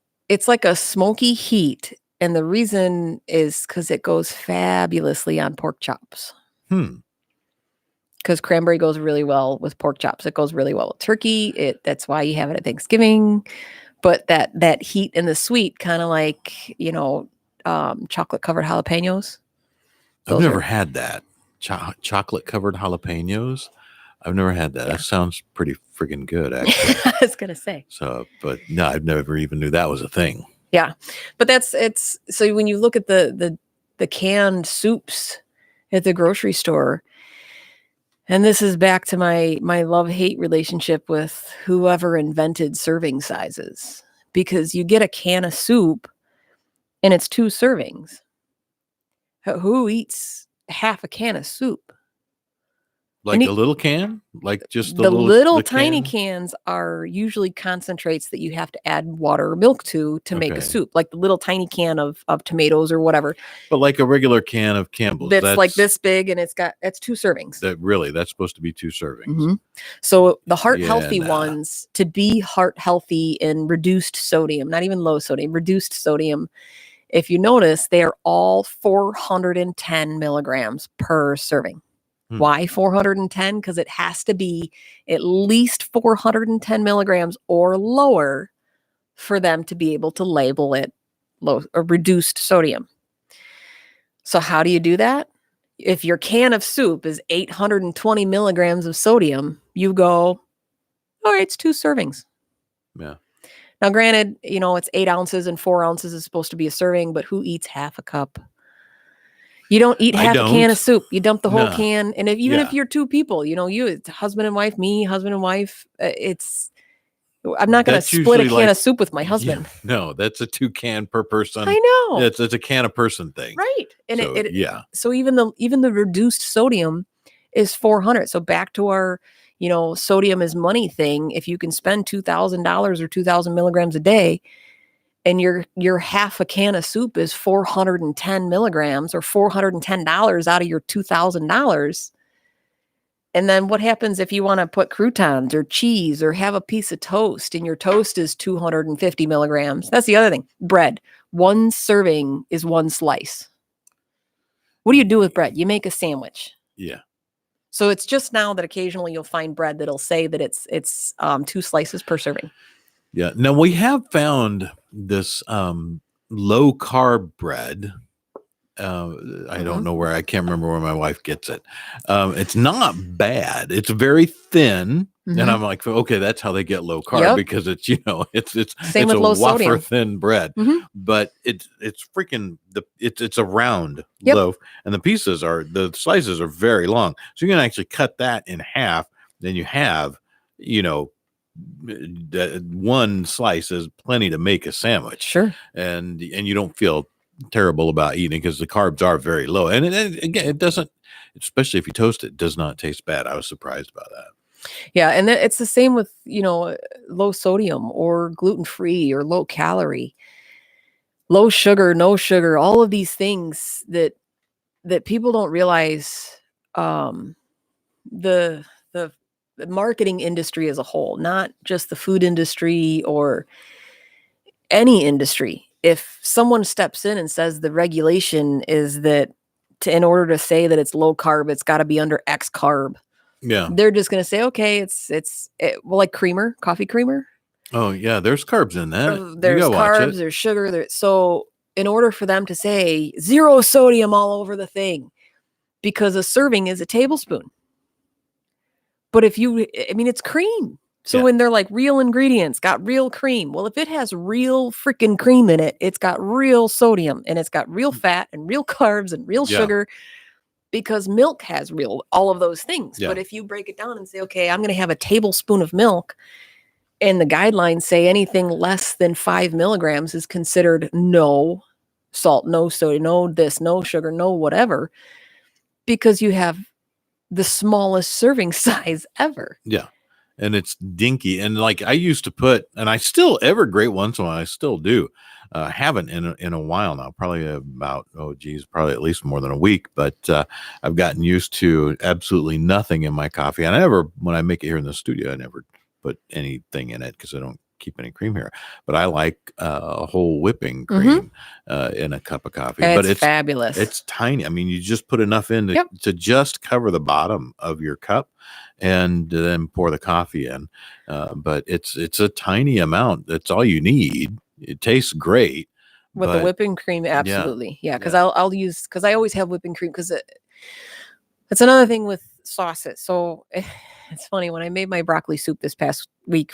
like a smoky heat. And the reason is because it goes fabulously on pork chops. Because cranberry goes really well with pork chops. It goes really well with turkey. That's why you have it at Thanksgiving. But that heat and the sweet, kind of like, chocolate covered jalapenos. I've never had that. Chocolate covered jalapenos. I've never had that. Yeah. That sounds pretty friggin' good, actually. I was gonna say. So, but no, I've never even knew that was a thing. Yeah, but it's so when you look at the canned soups at the grocery store, and this is back to my love-hate relationship with whoever invented serving sizes, because you get a can of soup and it's 2 servings. Who eats half a can of soup? Like a little can? Like just the little tiny cans are usually concentrates that you have to add water or milk to make a soup. Like the little tiny can of tomatoes or whatever. But like a regular can of Campbell's. That's like this big, and it's 2 servings. That's supposed to be 2 servings. Mm-hmm. So the heart-healthy ones, to be heart-healthy in reduced sodium, not even low sodium, reduced sodium, if you notice, they are all 410 milligrams per serving. Why 410? Because it has to be at least 410 milligrams or lower for them to be able to label it low or reduced sodium. So how do you do that? If your can of soup is 820 milligrams of sodium, you go, all right, it's 2 servings. Yeah. Now, granted, it's 8 ounces and 4 ounces is supposed to be a serving, but who eats half a cup? You don't eat half a can of soup. You dump the whole can. And if you're 2 people, it's husband and wife, me, husband and wife, I'm not going to split a can of soup with my husband. Yeah, no, that's a 2 can per person. I know. It's a can a person thing. Right. And so, so even the reduced sodium is 400. So back to our, sodium is money thing. If you can spend $2,000 or 2,000 milligrams a day, and your half a can of soup is 410 milligrams or $410 out of your $2,000. And then what happens if you want to put croutons or cheese or have a piece of toast, and your toast is 250 milligrams? That's the other thing. Bread. 1 serving is 1 slice. What do you do with bread? You make a sandwich. Yeah. So it's just now that occasionally you'll find bread that'll say that it's 2 slices per serving. Yeah. Now we have found this low carb bread. I don't know where. I can't remember where my wife gets it. It's not bad. It's very thin, and I'm like, okay, that's how they get low carb, because it's same with low wafer sodium. thin bread, but it's freaking it's a round loaf, and the slices are very long, so you can actually cut that in half. Then you have 1 slice is plenty to make a sandwich. Sure. And you don't feel terrible about eating because the carbs are very low. And again, it doesn't, especially if you toast it, does not taste bad. I was surprised about that. Yeah. And it's the same with, low sodium or gluten-free or low calorie, low sugar, no sugar, all of these things that people don't realize. The marketing industry as a whole, not just the food industry or any industry, if someone steps in and says the regulation is that in order to say that it's low carb, it's got to be under X carb. Yeah. They're just going to say, okay, it's well, like creamer, coffee creamer. Oh yeah, there's carbs in that. There's carbs, there's sugar. So in order for them to say 0 sodium all over the thing, because a serving is a tablespoon. But it's cream. So when they're like real ingredients, got real cream. Well, if it has real freaking cream in it, it's got real sodium and it's got real fat and real carbs and real sugar, because milk has all of those things. But if you break it down and say, okay, I'm going to have a tablespoon of milk, and the guidelines say anything less than 5 milligrams is considered no salt, no sodium, no this, no sugar, no whatever, because you have the smallest serving size ever. Yeah. And it's dinky. And like I used to put, and I still every great once in a while, I still do. Haven't in a while now, probably about, probably at least more than a week. But I've gotten used to absolutely nothing in my coffee. And when I make it here in the studio, I never put anything in it because I don't keep any cream here. But I like a whole whipping cream in a cup of coffee. But it's fabulous. It's tiny. I mean, you just put enough in to just cover the bottom of your cup, and then pour the coffie in. But it's a tiny amount. That's all you need. It tastes great. With the whipping cream, absolutely. Yeah, because I'll use, because I always have whipping cream, because it's another thing with sauces. So it's funny, when I made my broccoli soup this past week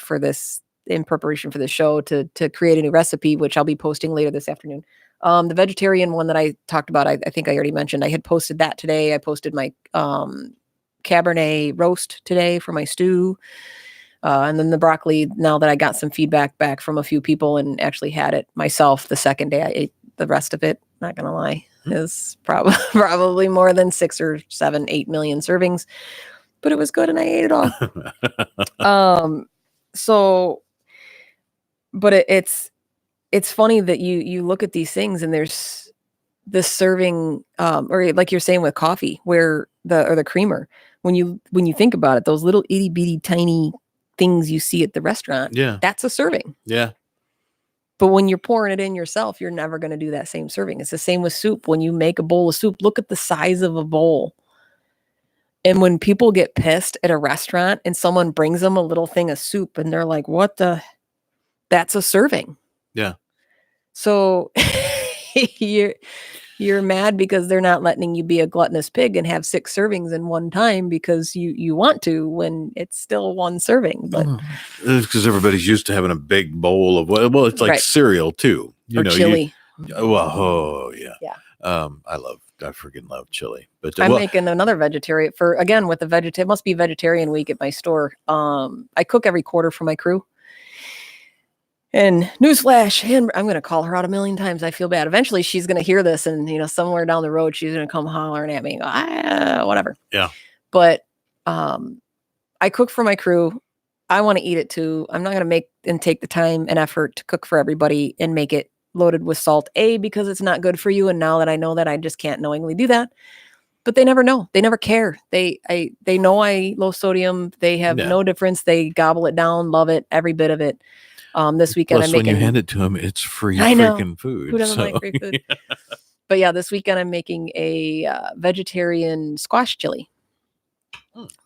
in preparation for the show to create a new recipe, which I'll be posting later this afternoon. The vegetarian one that I talked about, I think I already mentioned, I had posted that today. I posted my Cabernet roast today for my stew. And then the broccoli, now that I got some feedback back from a few people and actually had it myself the second day I ate the rest of it, not going to lie, is probably more than 6 or 7, 8 million servings, but it was good and I ate it all. But it's funny that you look at these things and there's this serving, or like you're saying with coffee, where the creamer, when you think about it, those little itty bitty tiny things you see at the restaurant, that's a serving. Yeah. But when you're pouring it in yourself, you're never going to do that same serving. It's the same with soup. When you make a bowl of soup, look at the size of a bowl. And when people get pissed at a restaurant and someone brings them a little thing of soup and they're like, that's a serving. Yeah. So you're mad because they're not letting you be a gluttonous pig and have 6 servings in one time because you want to, when it's still one serving. But it's because everybody's used to having a big bowl of, it's like cereal too. Or chili. Yeah. I freaking love chili. But I'm making another vegetarian it must be vegetarian week at my store. I cook every quarter for my crew. And newsflash, and I'm going to call her out a million times. I feel bad. Eventually she's going to hear this and, somewhere down the road, she's going to come hollering at me, whatever. Yeah. But I cook for my crew. I want to eat it too. I'm not going to make and take the time and effort to cook for everybody and make it loaded with salt, because it's not good for you. And now that I know that, I just can't knowingly do that. But they never know. They never care. They know I low sodium. They have no difference. They gobble it down, love it, every bit of it. This weekend, when you hand it to them, it's free freaking food. Who doesn't like free food? But yeah, this weekend I'm making a vegetarian squash chili.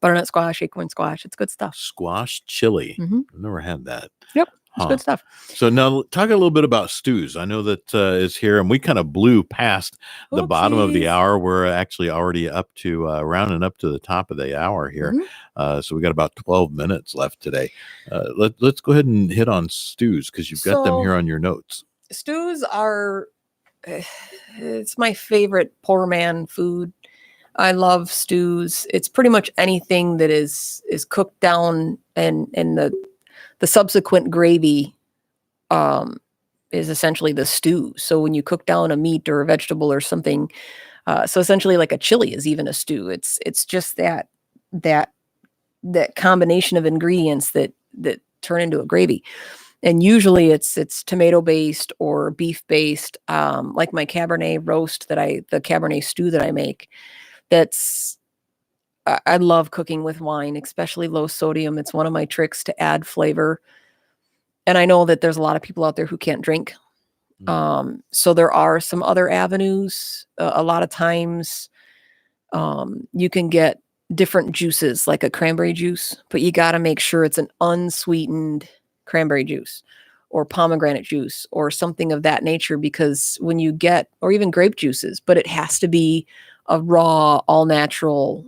Butternut squash, acorn squash. It's good stuff. Squash chili. I've never had that. Yep. It's good stuff. So now talk a little bit about stews. I know that is here, and we kind of blew past the bottom of the hour. We're actually already up to rounding up to the top of the hour here. So we got about 12 minutes left today. Let's go ahead and hit on stews, because you've got them here on your notes. Stews are, it's my favorite poor man food. I love stews. It's pretty much anything that is cooked down, and the subsequent gravy is essentially the stew. So when you cook down a meat or a vegetable or something, so essentially like a chili is even a stew. It's just that combination of ingredients that turn into a gravy. And usually it's tomato based or beef based, like my Cabernet roast the Cabernet stew that I make. I love cooking with wine, especially low sodium. It's one of my tricks to add flavor. And I know that there's a lot of people out there who can't drink. So there are some other avenues. A lot of times you can get different juices, like a cranberry juice, but you got to make sure it's an unsweetened cranberry juice or pomegranate juice or something of that nature, because when you get, or even grape juices, but it has to be a raw, all natural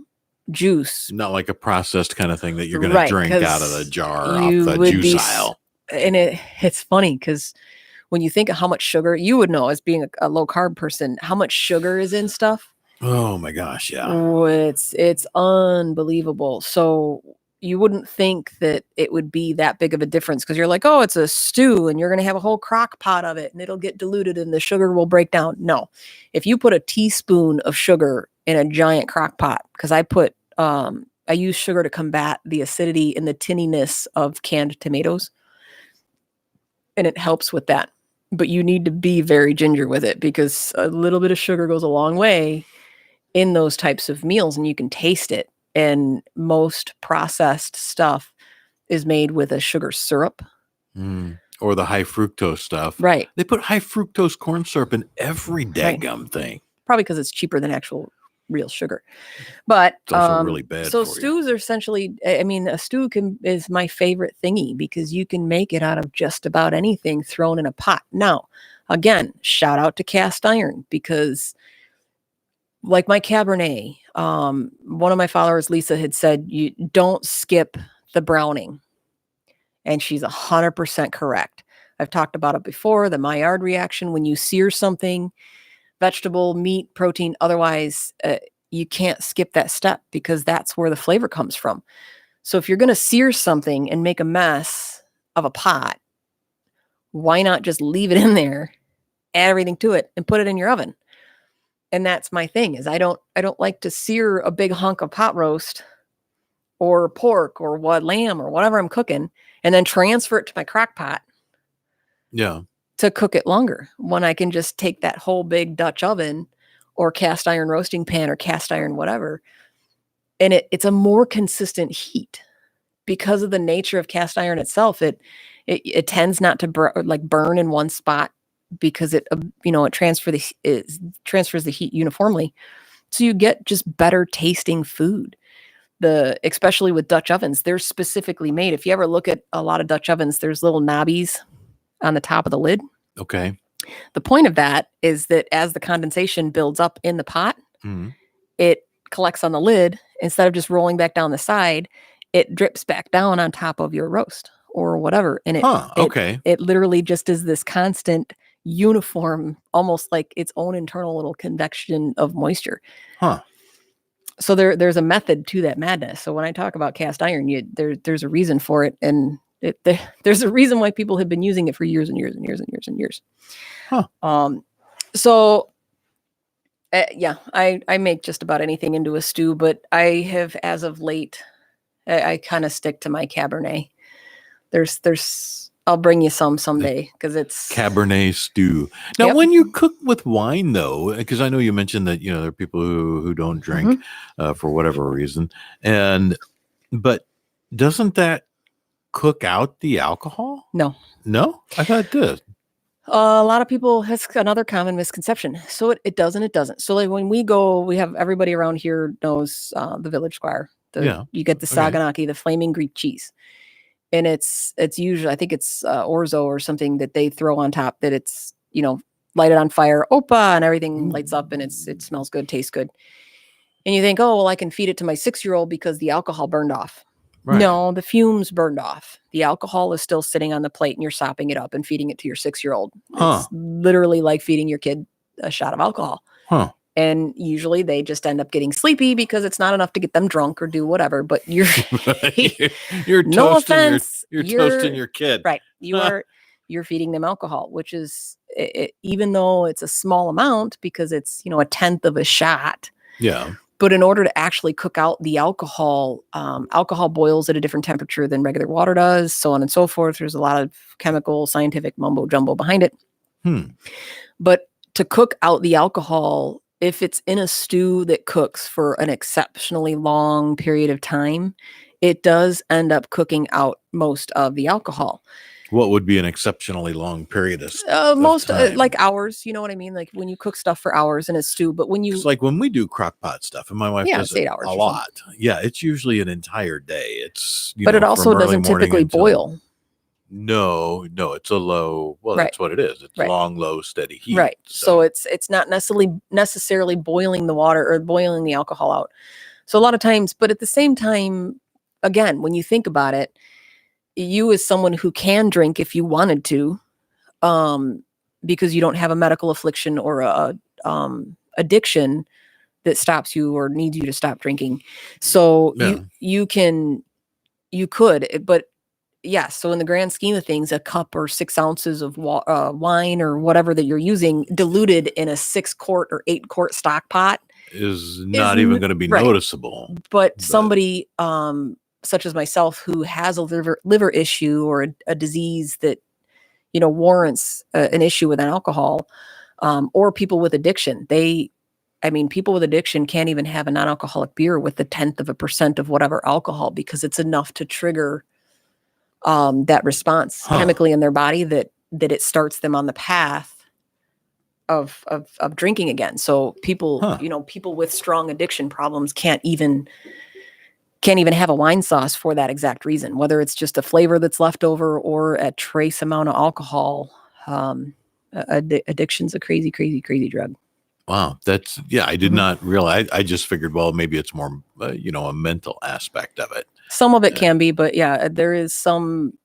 juice. Not like a processed kind of thing that you're going to drink out of the jar off the juice aisle. And it's funny because when you think of how much sugar, you would know as being a low carb person, how much sugar is in stuff. Oh my gosh, yeah. Oh, it's unbelievable. So you wouldn't think that it would be that big of a difference because you're like, oh, it's a stew and you're going to have a whole crock pot of it and it'll get diluted and the sugar will break down. No, if you put a teaspoon of sugar in a giant crock pot, because I use sugar to combat the acidity and the tinniness of canned tomatoes, and it helps with that. But you need to be very ginger with it because a little bit of sugar goes a long way in those types of meals, and you can taste it. And most processed stuff is made with a sugar syrup. Or the high fructose stuff. Right. They put high fructose corn syrup in every daggum thing. Probably because it's cheaper than actual real sugar. But it's also really bad so for stews are essentially, I mean, a stew is my favorite thingy because you can make it out of just about anything thrown in a pot. Now, again, shout out to cast iron, because like my Cabernet, one of my followers, Lisa, had said, you don't skip the browning. And she's 100% correct. I've talked about it before, the Maillard reaction. When you sear something, vegetable, meat, protein, otherwise, you can't skip that step because that's where the flavor comes from. So if you're going to sear something and make a mess of a pot, why not just leave it in there, add everything to it, and put it in your oven? And that's my thing, is I don't like to sear a big hunk of pot roast or pork or lamb or whatever I'm cooking and then transfer it to my crock pot. Yeah. To cook it longer, when I can just take that whole big Dutch oven or cast iron roasting pan or cast iron whatever, and it's a more consistent heat because of the nature of cast iron itself. It tends not to burn in one spot because it transfers the heat uniformly, so you get just better tasting food. Especially with Dutch ovens, they're specifically made. If you ever look at a lot of Dutch ovens, there's little knobbies on the top of the lid. Okay. The point of that is that as the condensation builds up in the pot, it collects on the lid. Instead of just rolling back down the side, it drips back down on top of your roast or whatever. And it literally just is this constant, uniform, almost like its own internal little convection of moisture. So there's a method to that madness. So when I talk about cast iron, there's a reason for it, and there's a reason why people have been using it for years and years and years and years and years. So I make just about anything into a stew, but I have, as of late, I kind of stick to my Cabernet. I'll bring you some someday because it's Cabernet stew. Now, when you cook with wine, though, because I know you mentioned that there are people who don't drink for whatever reason, but doesn't that cook out the alcohol? No, I thought it did. A lot of people, has another common misconception. So it doesn't. It doesn't. So like when we go, we have everybody around here knows the Village Squire. You get the Saganaki, the flaming Greek cheese. And it's usually, I think it's orzo or something that they throw on top, that it's, light it on fire, opa, and everything lights up and it smells good, tastes good. And you think, oh, well, I can feed it to my 6-year-old because the alcohol burned off. Right. No, the fumes burned off. The alcohol is still sitting on the plate and you're sopping it up and feeding it to your 6-year-old. It's literally like feeding your kid a shot of alcohol. And usually they just end up getting sleepy because it's not enough to get them drunk or do whatever. But you're no offense, you're toasting your kid, right? You're feeding them alcohol, which is even though it's a small amount because it's a tenth of a shot. Yeah. But in order to actually cook out the alcohol, alcohol boils at a different temperature than regular water does, so on and so forth. There's a lot of chemical, scientific mumbo jumbo behind it. But to cook out the alcohol, if it's in a stew that cooks for an exceptionally long period of time, it does end up cooking out most of the alcohol. What would be an exceptionally long period of Most time? like hours, you know what I mean? Like when you cook stuff for hours in a stew, but when you It's like when we do crock pot stuff, and my wife does it's it 8 hours a or something. lot. Yeah, it's usually an entire day. It's, But it from also early doesn't morning typically until boil. no, it's a low. Well, Right. that's what it is. It's Right. long, low, steady heat. Right. So it's not necessarily boiling the water or boiling the alcohol out. So a lot of times, but at the same time, again, when you think about it, you as someone who can drink if you wanted to, because you don't have a medical affliction or a addiction that stops you or needs you to stop drinking. So Yeah. you could, but yes. So in the grand scheme of things, a cup or 6 ounces of wine or whatever that you're using diluted in a 6-quart or 8-quart stock pot Is is not even going to be right. noticeable. But somebody such as myself who has a liver issue or a disease that warrants an issue with alcohol, or people with addiction, people with addiction can't even have a non-alcoholic beer with the 0.1% of whatever alcohol because it's enough to trigger that response chemically in their body that it starts them on the path of drinking again. So people, people with strong addiction problems can't even have a wine sauce for that exact reason, whether it's just a flavor that's left over or a trace amount of alcohol. Addiction's a crazy, crazy, crazy drug. Wow. That's, I did not realize. I just figured, well, maybe it's more, a mental aspect of it. Some of it can be, but there is some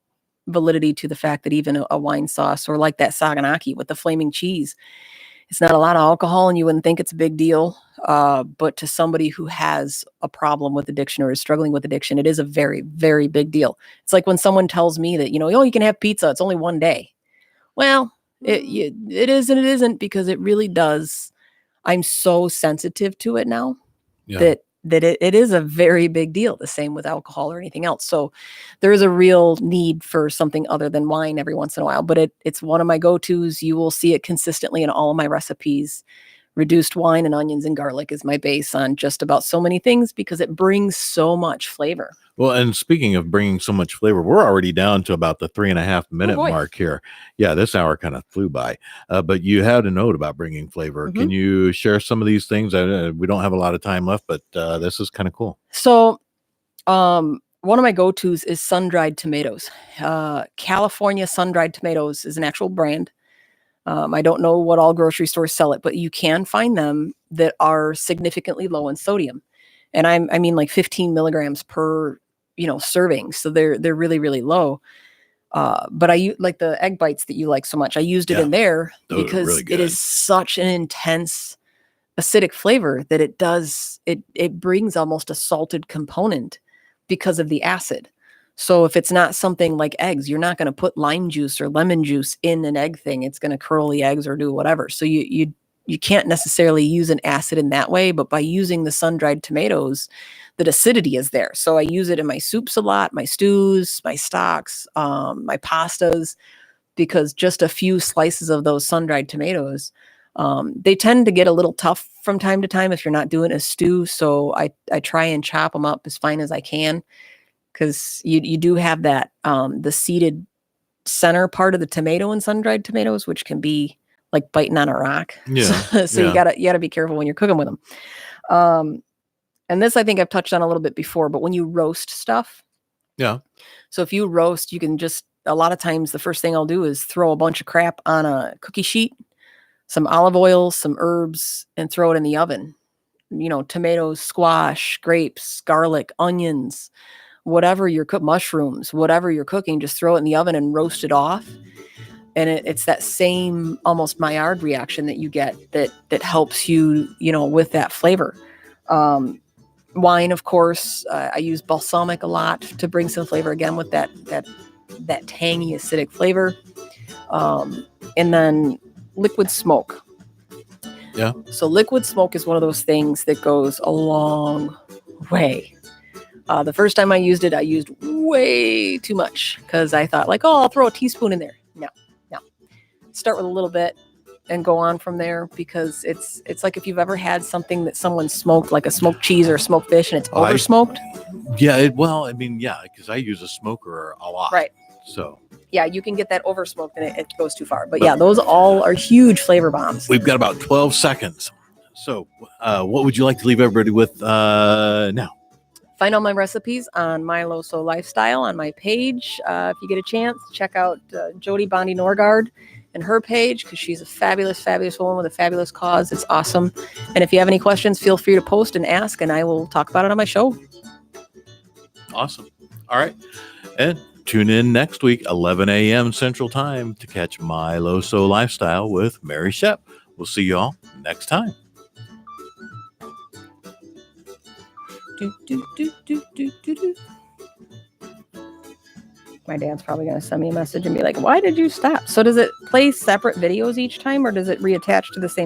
validity to the fact that even a wine sauce or like that saganaki with the flaming cheese, it's not a lot of alcohol and you wouldn't think it's a big deal. But to somebody who has a problem with addiction or is struggling with addiction, it is a very, very big deal. It's like when someone tells me that, you can have pizza, it's only one day. Well, it is and it isn't, because it really does. I'm so sensitive to it now that it is a very big deal. The same with alcohol or anything else. So there is a real need for something other than wine every once in a while, but it's one of my go-tos. You will see it consistently in all of my recipes. Reduced wine and onions and garlic is my base on just about so many things because it brings so much flavor. Well, and speaking of bringing so much flavor, we're already down to about the 3.5-minute mark here. Yeah, this hour kind of flew by. But you had a note about bringing flavor. Can you share some of these things? We don't have a lot of time left, but this is kind of cool. So, one of my go-tos is sun-dried tomatoes. California sun-dried tomatoes is an actual brand. I don't know what all grocery stores sell it, but you can find them that are significantly low in sodium. And I mean like 15 milligrams per, serving. So they're really, really low. But I like the egg bites that you like so much. I used it in there because really it is such an intense acidic flavor that it brings almost a salted component because of the acid. So if it's not something like eggs, you're not going to put lime juice or lemon juice in an egg thing. It's going to curl the eggs or do whatever. So you can't necessarily use an acid in that way, but by using the sun-dried tomatoes, the acidity is there. So I use it in my soups a lot, my stews, my stocks, my pastas, because just a few slices of those sun-dried tomatoes, they tend to get a little tough from time to time if you're not doing a stew. So I try and chop them up as fine as I can, because you do have that the seeded center part of the tomato in sun-dried tomatoes, which can be like biting on a rock. So you gotta be careful when you're cooking with them. And this I think I've touched on a little bit before, but when you roast stuff, so if you roast, you can just, a lot of times the first thing I'll do is throw a bunch of crap on a cookie sheet, some olive oil, some herbs, and throw it in the oven. Tomatoes, squash, grapes, garlic, onions, whatever you're cooking, mushrooms, whatever you're cooking, just throw it in the oven and roast it off. And it's that same almost Maillard reaction that you get that helps you, with that flavor. Wine, of course, I use balsamic a lot to bring some flavor again with that tangy acidic flavor. And then liquid smoke. Yeah. So liquid smoke is one of those things that goes a long way. The first time I used it, I used way too much because I thought I'll throw a teaspoon in there. No. Start with a little bit and go on from there, because it's like if you've ever had something that someone smoked, like a smoked cheese or a smoked fish, and it's over smoked. Yeah. Because I use a smoker a lot. Right. So yeah, you can get that over smoked and it goes too far. But yeah, those all are huge flavor bombs. We've got about 12 seconds. So what would you like to leave everybody with now? Find all my recipes on my LoSo Lifestyle on my page. If you get a chance, check out Jody Bondi Norgard and her page, because she's a fabulous, fabulous woman with a fabulous cause. It's awesome. And if you have any questions, feel free to post and ask, and I will talk about it on my show. Awesome. All right. And tune in next week, 11 a.m. Central Time, to catch my LoSo Lifestyle with Mary Schepp. We'll see you all next time. My dad's probably going to send me a message and be like, why did you stop? So does it play separate videos each time, or does it reattach to the same